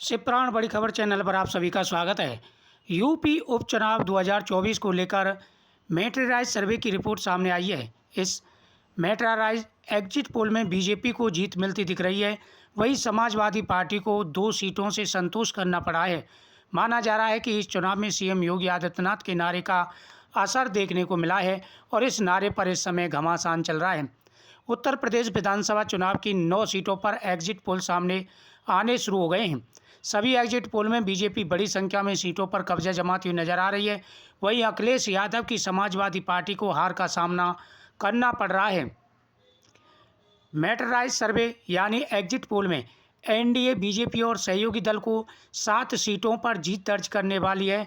शिवपुराण बड़ी खबर चैनल पर आप सभी का स्वागत है। यूपी उपचुनाव 2024 को लेकर मेटेराइज सर्वे की रिपोर्ट सामने आई है। इस मेटेराइज एग्जिट पोल में बीजेपी को जीत मिलती दिख रही है। वहीं समाजवादी पार्टी को 2 सीटों से संतोष करना पड़ा है। माना जा रहा है कि इस चुनाव में सीएम योगी आदित्यनाथ के नारे का असर देखने को मिला है और इस नारे पर इस समय घमासान चल रहा है। उत्तर प्रदेश विधानसभा चुनाव की 9 सीटों पर एग्जिट पोल सामने आने शुरू हो गए हैं। सभी एग्जिट पोल में बीजेपी बड़ी संख्या में सीटों पर कब्जा जमाती हुई नजर आ रही है। वहीं अखिलेश यादव की समाजवादी पार्टी को हार का सामना करना पड़ रहा है। मेटेराइज सर्वे यानी एग्जिट पोल में एनडीए बीजेपी और सहयोगी दल को 7 सीटों पर जीत दर्ज करने वाली है।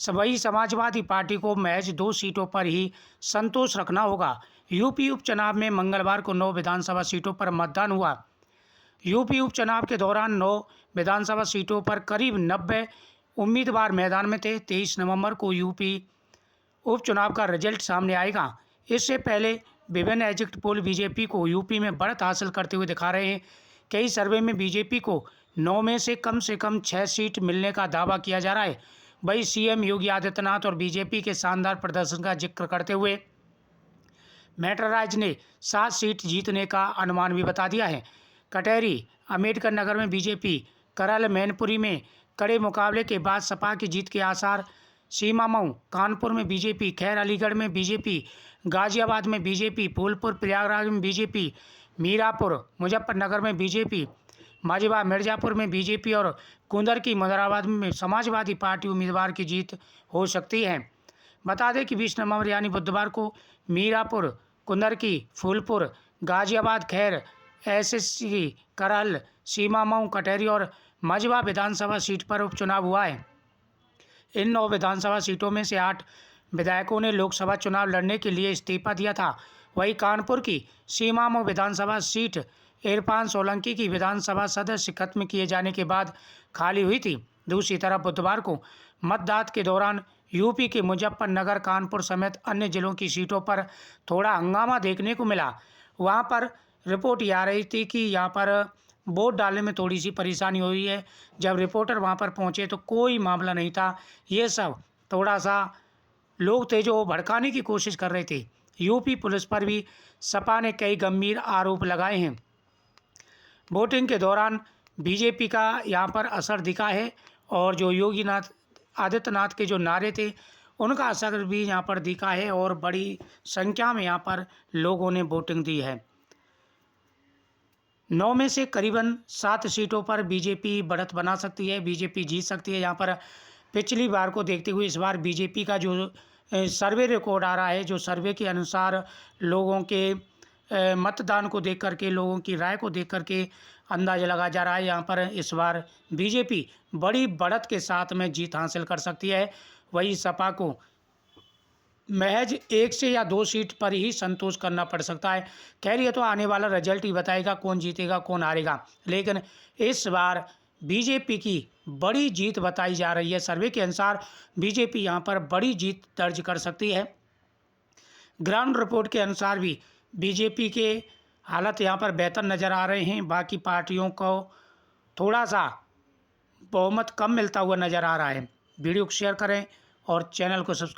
वहीं समाजवादी पार्टी को महज 2 सीटों पर ही संतोष रखना होगा। यूपी उपचुनाव में मंगलवार को 9 विधानसभा सीटों पर मतदान हुआ। यूपी उपचुनाव के दौरान 9 विधानसभा सीटों पर करीब 90 उम्मीदवार मैदान में थे। 23 नवंबर को यूपी उपचुनाव का रिजल्ट सामने आएगा। इससे पहले विभिन्न एग्जिट पोल बीजेपी को यूपी में बढ़त हासिल करते हुए दिखा रहे हैं। कई सर्वे में बीजेपी को 9 में से कम 6 सीट मिलने का दावा किया जा रहा है। वहीं सीएम योगी आदित्यनाथ और बीजेपी के शानदार प्रदर्शन का जिक्र करते हुए मेटेराइज ने 7 सीट जीतने का अनुमान भी बता दिया है। कटहरी अम्बेडकर नगर में बीजेपी, करल मैनपुरी में कड़े मुकाबले के बाद सपा की जीत के आसार। सीमामऊ कानपुर में बीजेपी, खैर अलीगढ़ में बीजेपी, गाजियाबाद में बीजेपी, फूलपुर प्रयागराज में बीजेपी, मीरापुर मुजफ्फरनगर में बीजेपी, माजिबा मिर्जापुर में बीजेपी और कुंदर की मुरादाबाद में समाजवादी पार्टी उम्मीदवार की जीत हो सकती है। बता दें कि 20 नवंबर यानी बुधवार को मीरापुर, कुंदर की, फूलपुर, गाजियाबाद, खैर, एसएससी, करल, सीमामऊ, कटहरी और माजिबा विधानसभा सीट पर उपचुनाव हुआ है। इन 9 विधानसभा सीटों में से 8 विधायकों ने लोकसभा चुनाव लड़ने के लिए इस्तीफा दिया था। वहीं कानपुर की सीमामऊ विधानसभा सीट इरफान सोलंकी की विधानसभा सदस्य खत्म किए जाने के बाद खाली हुई थी। दूसरी तरफ बुधवार को मतदान के दौरान यूपी के मुजफ्फरनगर, कानपुर समेत अन्य जिलों की सीटों पर थोड़ा हंगामा देखने को मिला। वहां पर रिपोर्ट ये आ रही थी कि यहाँ पर वोट डालने में थोड़ी सी परेशानी हुई है। जब रिपोर्टर वहाँ पर पहुँचे तो कोई मामला नहीं था। ये सब थोड़ा सा लोग थे जो भड़काने की कोशिश कर रहे थे। यूपी पुलिस पर भी सपा ने कई गंभीर आरोप लगाए हैं। वोटिंग के दौरान बीजेपी का यहाँ पर असर दिखा है और जो योगी आदित्यनाथ के जो नारे थे उनका असर भी यहाँ पर दिखा है और बड़ी संख्या में यहाँ पर लोगों ने वोटिंग दी है। 9 में से करीबन 7 सीटों पर बीजेपी बढ़त बना सकती है, बीजेपी जीत सकती है। यहाँ पर पिछली बार को देखते हुए इस बार बीजेपी का जो सर्वे रिकॉर्ड आ रहा है, जो सर्वे के अनुसार लोगों के मतदान को देख करके, लोगों की राय को देख करके अंदाजा लगा जा रहा है। यहाँ पर इस बार बीजेपी बड़ी बढ़त के साथ में जीत हासिल कर सकती है। वही सपा को महज 1 से या 2 सीट पर ही संतोष करना पड़ सकता है। खैर ये तो आने वाला रिजल्ट ही बताएगा कौन जीतेगा कौन हारेगा, लेकिन इस बार बीजेपी की बड़ी जीत बताई जा रही है। सर्वे के अनुसार बीजेपी यहाँ पर बड़ी जीत दर्ज कर सकती है। ग्राउंड रिपोर्ट के अनुसार भी बीजेपी के हालत यहाँ पर बेहतर नज़र आ रहे हैं। बाकी पार्टियों को थोड़ा सा बहुमत कम मिलता हुआ नज़र आ रहा है। वीडियो को शेयर करें और चैनल को सब्सक्राइब